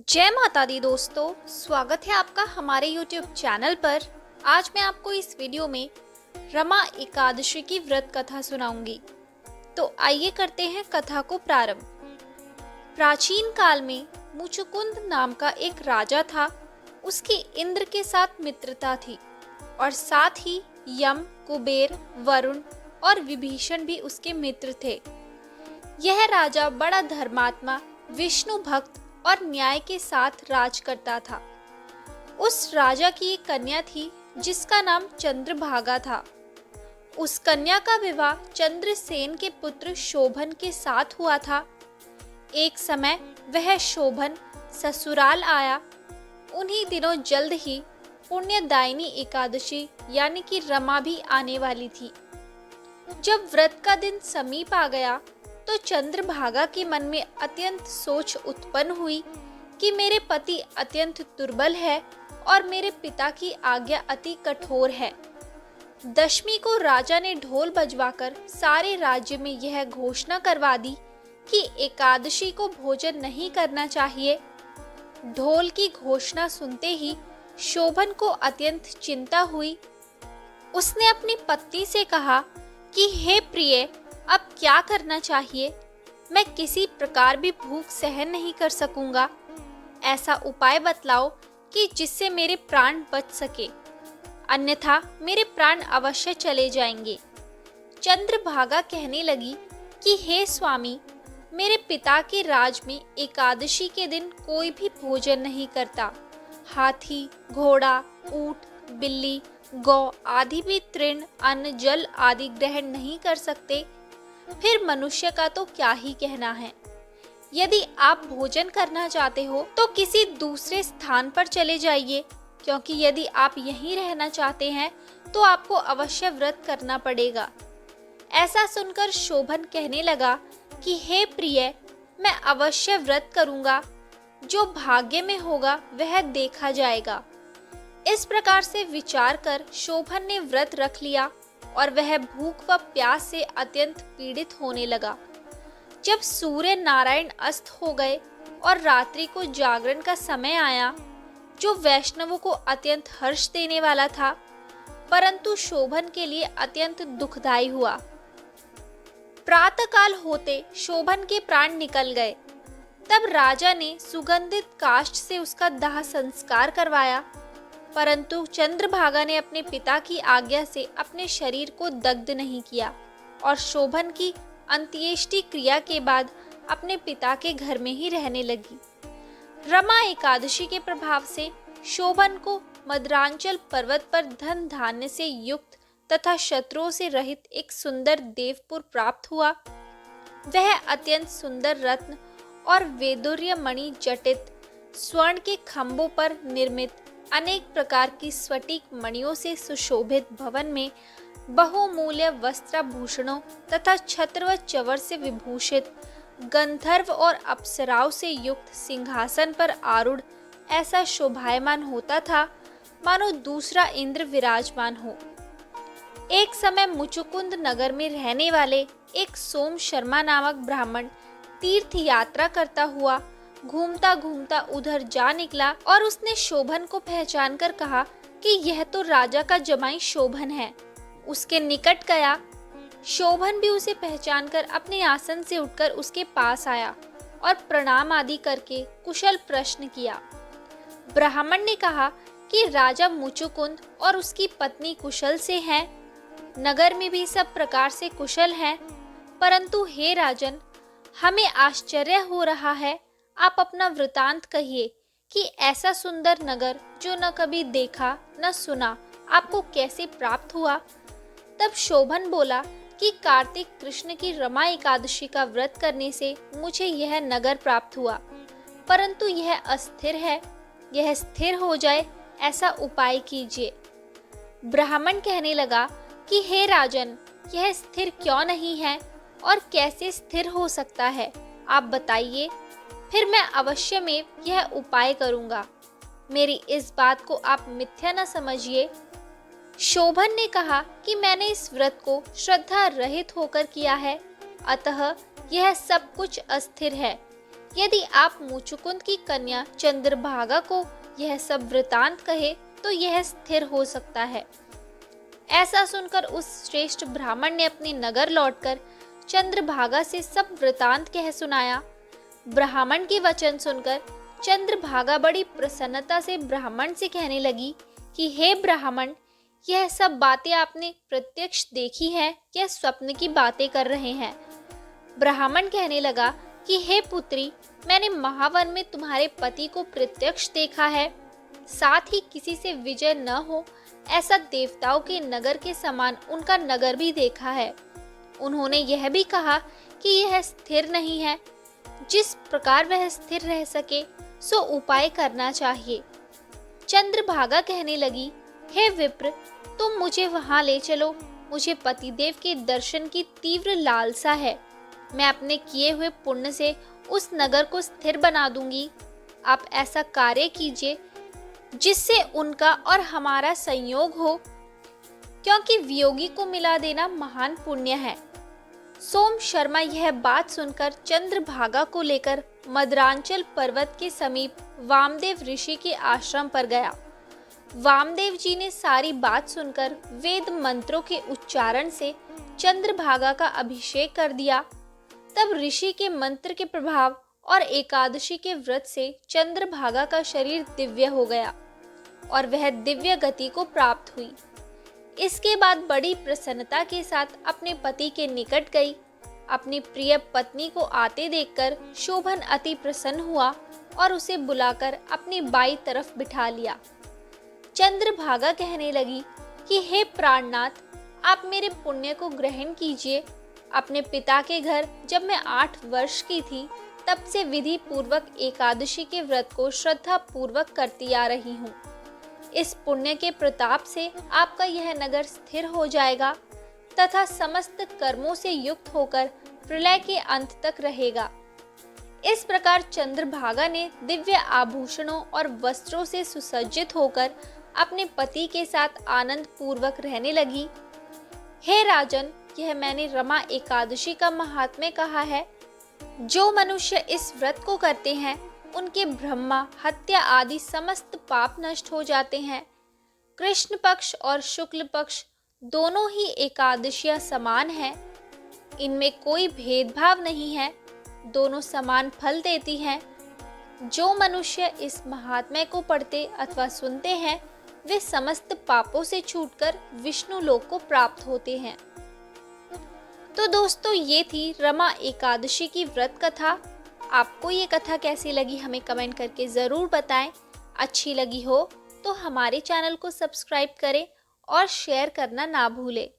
जय माता दी दोस्तों, स्वागत है आपका हमारे YouTube चैनल पर। आज मैं आपको इस वीडियो में रमा एकादशी की व्रत कथा सुनाऊंगी। तो आइए करते हैं कथा को प्रारंभ। प्राचीन काल में मुचुकुंद नाम का एक राजा था। उसकी इंद्र के साथ मित्रता थी और साथ ही यम, कुबेर, वरुण और विभीषण भी उसके मित्र थे। यह राजा बड़ा धर्मात्मा, विष्णु भक्त और न्याय के साथ राज करता था। उस राजा की एक कन्या थी जिसका नाम चंद्रभागा था। उस कन्या का विवाह चंद्रसेन के पुत्र शोभन के साथ हुआ था। एक समय वह शोभन ससुराल आया। उन्हीं दिनों जल्द ही पुण्यदायिनी एकादशी यानी कि रमा भी आने वाली थी। जब व्रत का दिन समीप आ गया तो चंद्रभागा के मन में अत्यंत सोच उत्पन्न हुई कि मेरे पति अत्यंत दुर्बल है और मेरे पिता की आज्ञा अति कठोर है। दशमी को राजा ने ढोल बजवाकर सारे राज्य में यह घोषणा करवा दी कि एकादशी को भोजन नहीं करना चाहिए। ढोल की घोषणा सुनते ही शोभन को अत्यंत चिंता हुई। उसने अपनी पत्नी से कहा कि हे प्रिय, अब क्या करना चाहिए? मैं किसी प्रकार भी भूख सहन नहीं कर सकूंगा। ऐसा उपाय बतलाओ कि जिससे मेरे प्राण बच सके, अन्यथा मेरे प्राण अवश्य चले जाएंगे। चंद्रभागा कहने लगी कि हे स्वामी, मेरे पिता के राज में एकादशी के दिन कोई भी भोजन नहीं करता। हाथी, घोड़ा, ऊंट, बिल्ली, गौ आदि भी तृण, अन्न, जल आदि ग्रहण नहीं कर सकते। फिर मनुष्य का तो क्या ही कहना है। यदि आप भोजन करना चाहते हो तो किसी दूसरे स्थान पर चले जाइए, क्योंकि यदि आप यहीं रहना चाहते हैं तो आपको अवश्य व्रत करना पड़ेगा। ऐसा सुनकर शोभन कहने लगा कि हे प्रिय, मैं अवश्य व्रत करूंगा। जो भाग्य में होगा वह देखा जाएगा। इस प्रकार से विचार कर शोभन ने व्रत रख लिया और वह भूख व प्यास से अत्यंत पीड़ित होने लगा। जब सूर्य नारायण अस्त हो गए और रात्रि को जागरण का समय आया, जो वैष्णवों को अत्यंत हर्ष देने वाला था, परंतु शोभन के लिए अत्यंत दुखदायी हुआ। प्रातःकाल होते शोभन के प्राण निकल गए। तब राजा ने सुगंधित काष्ठ से उसका दाह संस्कार करवाया, परंतु चंद्रभागा ने अपने पिता की आज्ञा से अपने शरीर को दग्ध नहीं किया और शोभन की अंत्येष्टि क्रिया के बाद अपने पिता के घर में ही रहने लगी। रमा एकादशी के प्रभाव से शोभन को मद्रांचल पर्वत पर धन धान्य से युक्त तथा शत्रुओं से रहित एक सुंदर देवपुर प्राप्त हुआ। वह अत्यंत सुंदर रत्न और वैदुर्य मणि जटित स्वर्ण के खंभों पर निर्मित अनेक प्रकार की स्फटिक मणियों से सुशोभित भवन में बहुमूल्य वस्त्राभूषणों तथा छत्र व चवर से विभूषित गंधर्व और अप्सराओं से युक्त सिंहासन पर आरूढ़ ऐसा शोभायमान होता था मानो दूसरा इंद्र विराजमान हो। एक समय मुचुकुंद नगर में रहने वाले एक सोम शर्मा नामक ब्राह्मण तीर्थ यात्रा करता हुआ घूमता घूमता उधर जा निकला और उसने शोभन को पहचान कर कहा कि यह तो राजा का जमाई शोभन है। उसके निकट गया। शोभन भी उसे पहचान कर अपने आसन से उठकर उसके पास आया और प्रणाम आदि करके कुशल प्रश्न किया। ब्राह्मण ने कहा कि राजा मुचुकुंद और उसकी पत्नी कुशल से हैं। नगर में भी सब प्रकार से कुशल हैं, परंतु हे राजन, हमें आश्चर्य हो रहा है। आप अपना वृतांत कहिए कि ऐसा सुंदर नगर जो न कभी देखा न सुना आपको कैसे प्राप्त हुआ। तब शोभन बोला कि कार्तिक कृष्ण की रमा एकादशी का व्रत करने से मुझे यह नगर प्राप्त हुआ, परंतु यह अस्थिर है। यह स्थिर हो जाए ऐसा उपाय कीजिए। ब्राह्मण कहने लगा कि हे राजन, यह स्थिर क्यों नहीं है और कैसे स्थिर हो सकता है, आप बताइए, फिर मैं अवश्य में यह उपाय करूंगा। मेरी इस बात को आप मिथ्या न समझिए। शोभन ने कहा कि मैंने इस व्रत को श्रद्धा रहित होकर किया है, अतः यह सब कुछ अस्थिर है। यदि आप मुचुकुंद की कन्या चंद्रभागा को यह सब वृतांत कहे तो यह स्थिर हो सकता है। ऐसा सुनकर उस श्रेष्ठ ब्राह्मण ने अपने नगर लौटकर चंद्रभागा से सब वृतांत कह सुनाया। ब्राह्मण की वचन सुनकर चंद्रभागा बड़ी प्रसन्नता से ब्राह्मण से कहने लगी कि हे ब्राह्मण, यह सब बातें आपने प्रत्यक्ष देखी हैं या स्वप्न की बातें कर रहे हैं? ब्राह्मण कहने लगा कि हे पुत्री, मैंने महावन में तुम्हारे पति को प्रत्यक्ष देखा है, साथ ही किसी से विजय न हो ऐसा देवताओं के नगर के समान उनका नगर भी देखा है। उन्होंने यह भी कहा कि यह स्थिर नहीं है, जिस प्रकार वह स्थिर रह सके सो उपाय करना चाहिए। चंद्रभागा कहने लगी, हे विप्र, तुम मुझे वहां ले चलो, मुझे पतिदेव के दर्शन की तीव्र लालसा है। मैं अपने किए हुए पुण्य से उस नगर को स्थिर बना दूंगी। आप ऐसा कार्य कीजिए जिससे उनका और हमारा संयोग हो, क्योंकि वियोगी को मिला देना महान पुण्य है। सोम शर्मा यह बात सुनकर चंद्रभागा को लेकर मदरांचल पर्वत के समीप वामदेव ऋषि के आश्रम पर गया। वामदेव जी ने सारी बात सुनकर वेद मंत्रों के उच्चारण से चंद्रभागा का अभिषेक कर दिया। तब ऋषि के मंत्र के प्रभाव और एकादशी के व्रत से चंद्रभागा का शरीर दिव्य हो गया और वह दिव्य गति को प्राप्त हुई। इसके बाद बड़ी प्रसन्नता के साथ अपने पति के निकट गई। अपनी प्रिय पत्नी को आते देखकर शोभन अति प्रसन्न हुआ और उसे बुलाकर अपनी बाईं तरफ बिठा लिया। चंद्रभागा कहने लगी कि हे प्राणनाथ, आप मेरे पुण्य को ग्रहण कीजिए। अपने पिता के घर जब मैं 8 वर्ष की थी तब से विधि पूर्वक एकादशी के व्रत को श्रद्धा पूर्वक करती आ रही हूँ। इस पुण्य के प्रताप से आपका यह नगर स्थिर हो जाएगा तथा समस्त कर्मों से युक्त होकर प्रलय के अंत तक रहेगा। इस प्रकार चंद्रभागा ने दिव्य आभूषणों और वस्त्रों से सुसज्जित होकर अपने पति के साथ आनंद पूर्वक रहने लगी। हे राजन, यह मैंने रमा एकादशी का महात्म्य कहा है। जो मनुष्य इस व्रत को करते हैं उनके ब्रह्मा, हत्या आदि समस्त पाप नष्ट हो जाते हैं। कृष्ण पक्ष और शुक्ल पक्ष दोनों ही एकादशियां समान हैं। इनमें कोई भेदभाव नहीं है, दोनों समान फल देती हैं। जो मनुष्य इस महात्म्य को पढ़ते अथवा सुनते हैं वे समस्त पापों से छूटकर विष्णु लोक को प्राप्त होते हैं। तो दोस्तों, ये थी रमा एकादशी की व्रत कथा। आपको ये कथा कैसी लगी हमें कमेंट करके ज़रूर बताएं। अच्छी लगी हो तो हमारे चैनल को सब्सक्राइब करें और शेयर करना ना भूलें।